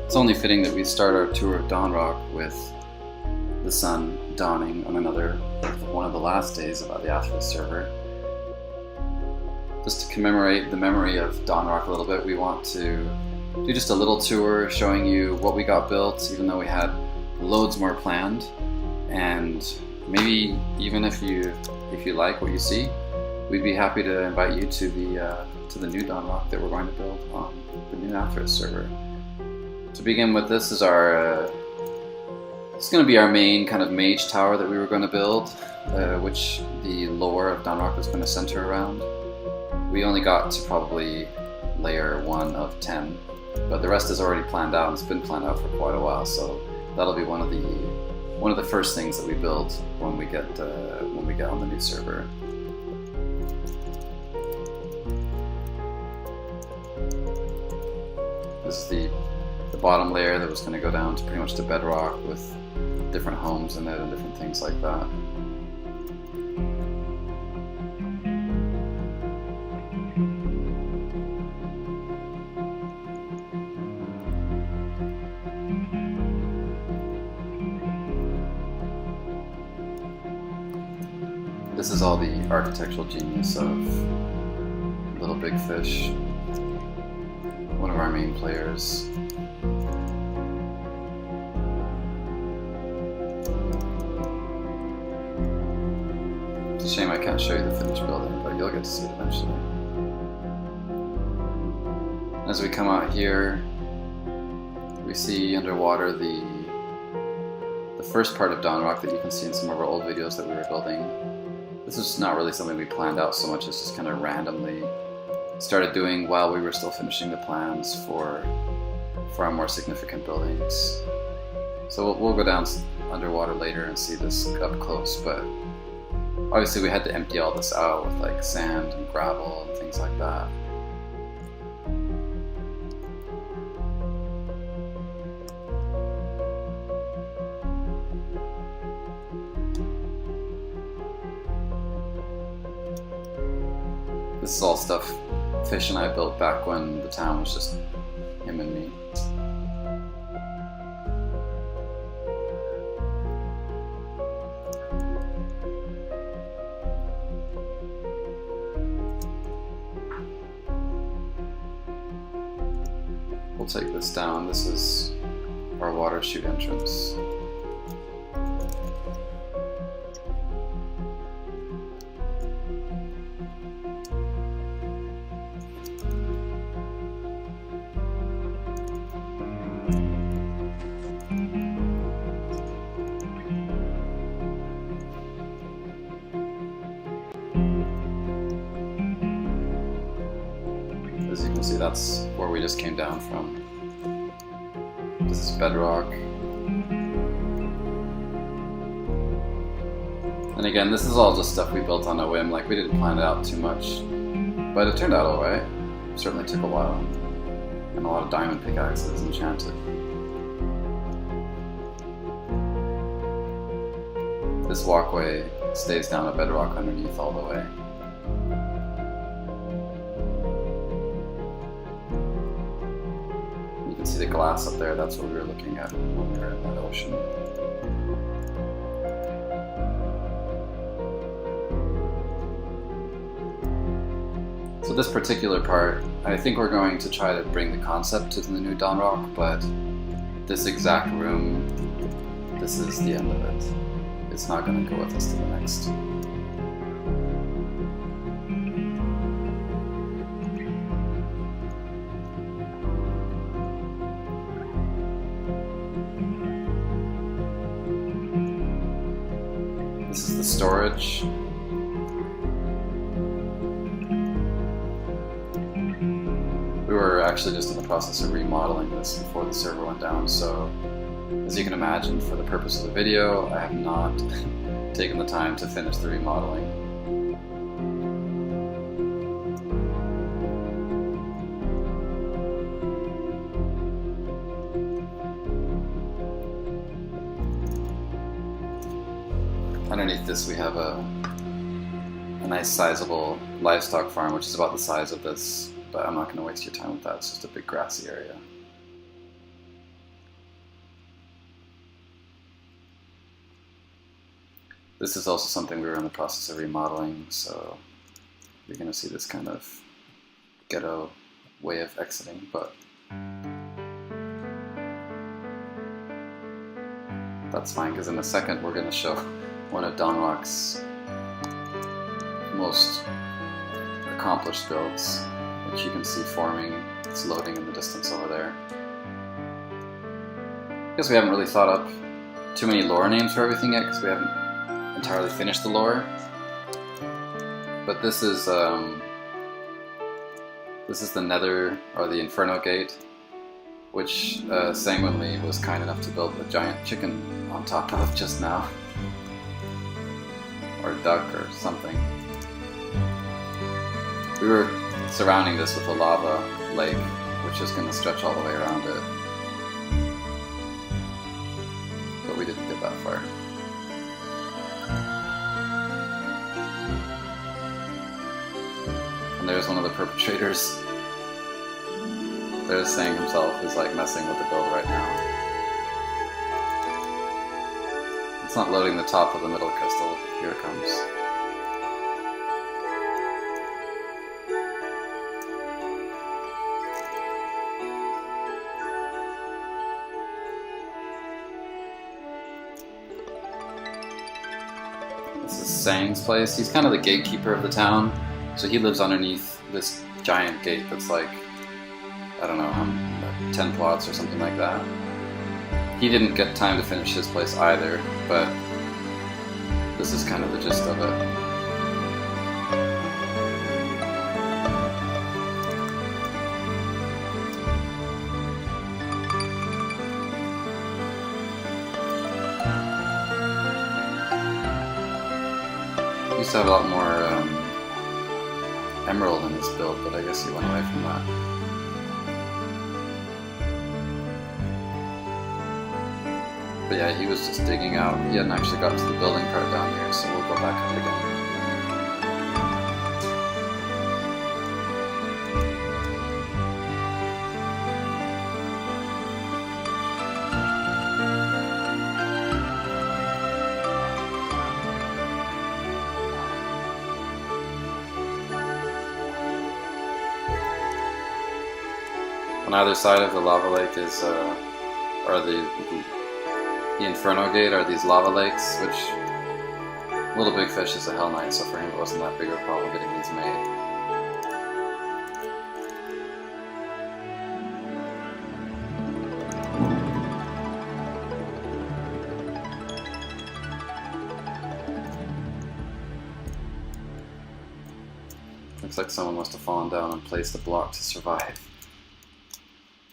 It's only fitting that we start our tour of Dawnrock with the sun dawning on one of the last days of the Atherys server. Just to commemorate the memory of Dawnrock a little bit, we want to do just a little tour showing you what we got built, even though we had loads more planned. And maybe even if you like what you see, we'd be happy to invite you to the new Dawnrock that we're going to build on the new Atherys server. To begin with, this is it's going to be our main kind of mage tower that we were going to build, which the lore of Dawnrock is going to center around. We only got to probably layer 1 of 10, but the rest is already planned out, and it's been planned out for quite a while, so that'll be one of the first things that we build when we get on the new server. This is the bottom layer that was going to go down to pretty much to bedrock with different homes in it and different things like that. This is all the architectural genius of Little Big Fish, one of our main players. It's a shame I can't show you the finished building, but you'll get to see it eventually. As we come out here, we see underwater the first part of Dawnrock that you can see in some of our old videos that we were building. This is not really something we planned out so much as just kind of randomly started doing while we were still finishing the plans for our more significant buildings. So we'll go down underwater later and see this up close, but obviously we had to empty all this out with like sand and gravel and things like that. This is all stuff Fish and I built back when the town was just him and me. We'll take this down. This is our water chute entrance. As you can see, that's where we just came down from. This is bedrock. And again, this is all just stuff we built on a whim, like we didn't plan it out too much. But it turned out alright. It certainly took a while. And a lot of diamond pickaxes enchanted. This walkway stays down at bedrock underneath all the way. See the glass up there, that's what we were looking at when we were in that ocean. So this particular part, I think we're going to try to bring the concept to the new Dawnrock, but this exact room, this is the end of it. It's not going to go with us to the next. This is the storage. We were actually just in the process of remodeling this before the server went down, so as you can imagine, for the purpose of the video, I have not taken the time to finish the remodeling. Underneath this we have a nice sizable livestock farm, which is about the size of this, but I'm not going to waste your time with that. It's just a big grassy area. This is also something we were in the process of remodeling, so you're going to see this kind of ghetto way of exiting, but that's fine, because in a second we're going to show one of Dawnrock's most accomplished builds, which you can see forming. It's loading in the distance over there. I guess we haven't really thought up too many lore names for everything yet, because we haven't entirely finished the lore. But this is the Nether, or the Inferno Gate, which Sanguinely was kind enough to build a giant chicken on top of just now. Or a duck or something. We were surrounding this with a lava lake, which is going to stretch all the way around it. But we didn't get that far. And there's one of the perpetrators. There's Sang himself, who's like messing with the build right now. It's not loading the top of the middle crystal. Here it comes. This is Sang's place. He's kind of the gatekeeper of the town. So he lives underneath this giant gate that's like, I don't know, 10 plots or something like that. He didn't get time to finish his place either, but this is kind of the gist of it. He used to have a lot more emerald in his build, but I guess he went away from that. But yeah, he was just digging out. He hadn't actually gotten to the building part down here, so we'll go back up again. On either side of the lava lake is, are the Inferno Gate, are these lava lakes, which Little Big Fish is a Hell Knight, so for him it wasn't that big of a problem getting these made. Looks like someone must have fallen down and placed a block to survive.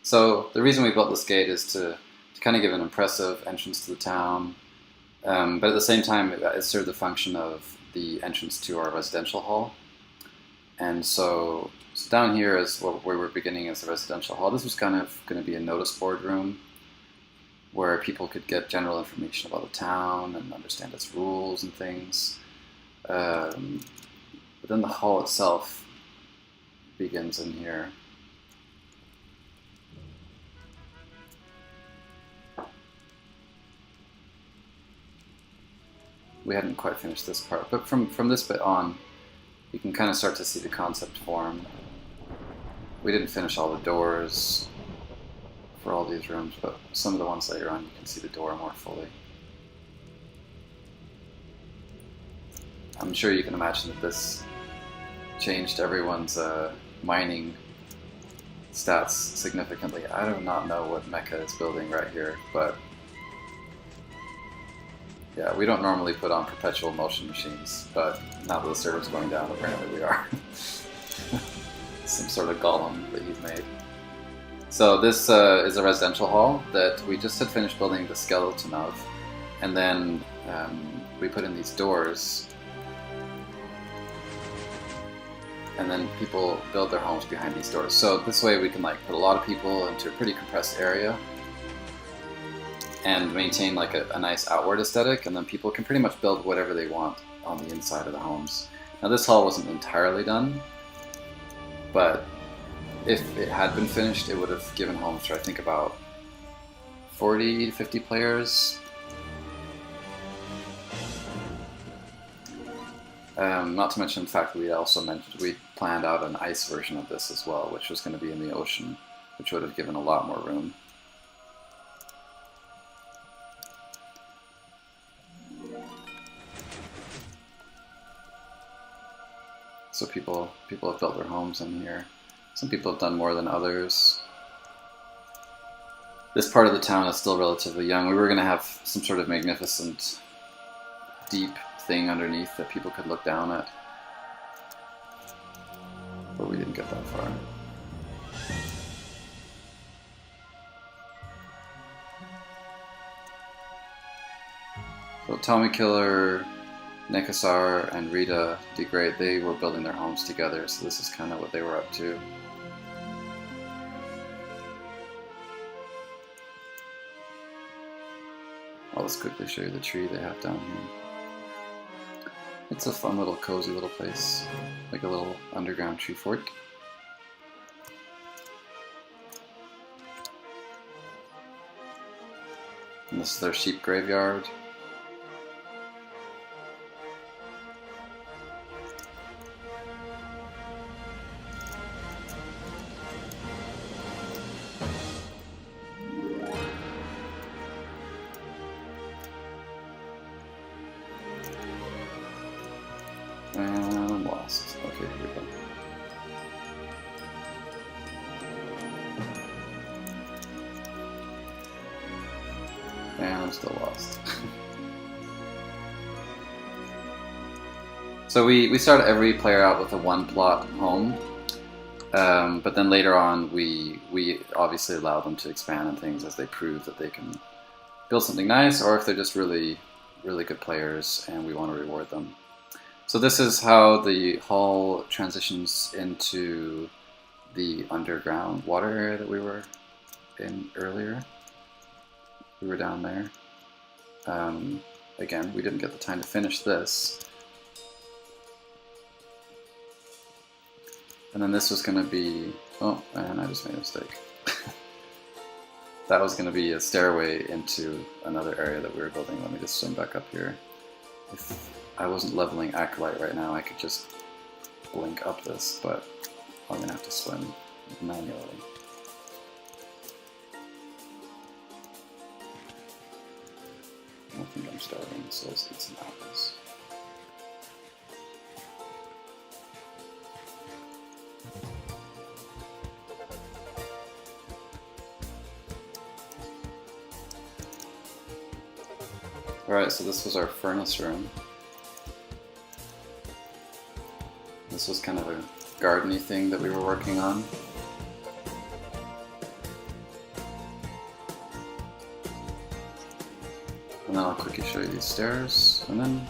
So the reason we built this gate is to kind of give an impressive entrance to the town, but at the same time it served the function of the entrance to our residential hall. And so down here is what we were beginning as the residential hall. This was kind of going to be a notice board room where people could get general information about the town and understand its rules and things. But then the hall itself begins in here. We hadn't quite finished this part, but from this bit on, you can kind of start to see the concept form. We didn't finish all the doors for all these rooms, but some of the ones later on you can see the door more fully. I'm sure you can imagine that this changed everyone's mining stats significantly. I do not know what Mecha is building right here, but yeah, we don't normally put on perpetual motion machines, but now that the server's going down, apparently we are. Some sort of golem that he's made. So this is a residential hall that we just had finished building the skeleton of, and then we put in these doors, and then people build their homes behind these doors. So this way we can like put a lot of people into a pretty compressed area and maintain like a nice outward aesthetic, and then people can pretty much build whatever they want on the inside of the homes. Now this hall wasn't entirely done, but if it had been finished, it would have given homes for I think about 40 to 50 players. Not to mention the fact that we planned out an ice version of this as well, which was going to be in the ocean, which would have given a lot more room. So people have built their homes in here. Some people have done more than others. This part of the town is still relatively young. We were going to have some sort of magnificent, deep thing underneath that people could look down at, but we didn't get that far. So Tommy Killer, Nekasar, and Rita Degrade, they were building their homes together, so this is kind of what they were up to. I'll just quickly show you the tree they have down here. It's a fun little cozy little place, like a little underground tree fort. And this is their sheep graveyard. And I'm lost. Okay, here we go. And I'm still lost. So we start every player out with a one-plot home, but then later on we obviously allow them to expand on things as they prove that they can build something nice, or if they're just really good players and we want to reward them. So this is how the hull transitions into the underground water area that we were in earlier. We were down there. Again, we didn't get the time to finish this. And then this was going to be... Oh, and I just made a mistake. That was going to be a stairway into another area that we were building. Let me just swim back up here. If I wasn't leveling Acolyte right now, I could just blink up this, but I'm going to have to swim manually. I don't think I'm starving, so let's eat some apples. Alright, so this was our furnace room. This was kind of a garden-y thing that we were working on. And then I'll quickly show you these stairs. And then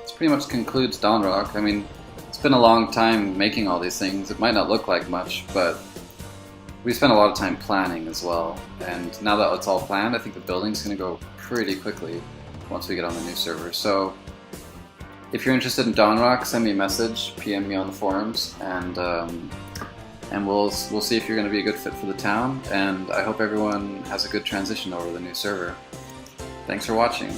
this pretty much concludes Dawnrock. I mean, it's been a long time making all these things. It might not look like much, but we spent a lot of time planning as well. And now that it's all planned, I think the building's going to go pretty quickly once we get on the new server. So if you're interested in Dawnrock, send me a message, PM me on the forums, and we'll see if you're going to be a good fit for the town. And I hope everyone has a good transition over to the new server. Thanks for watching.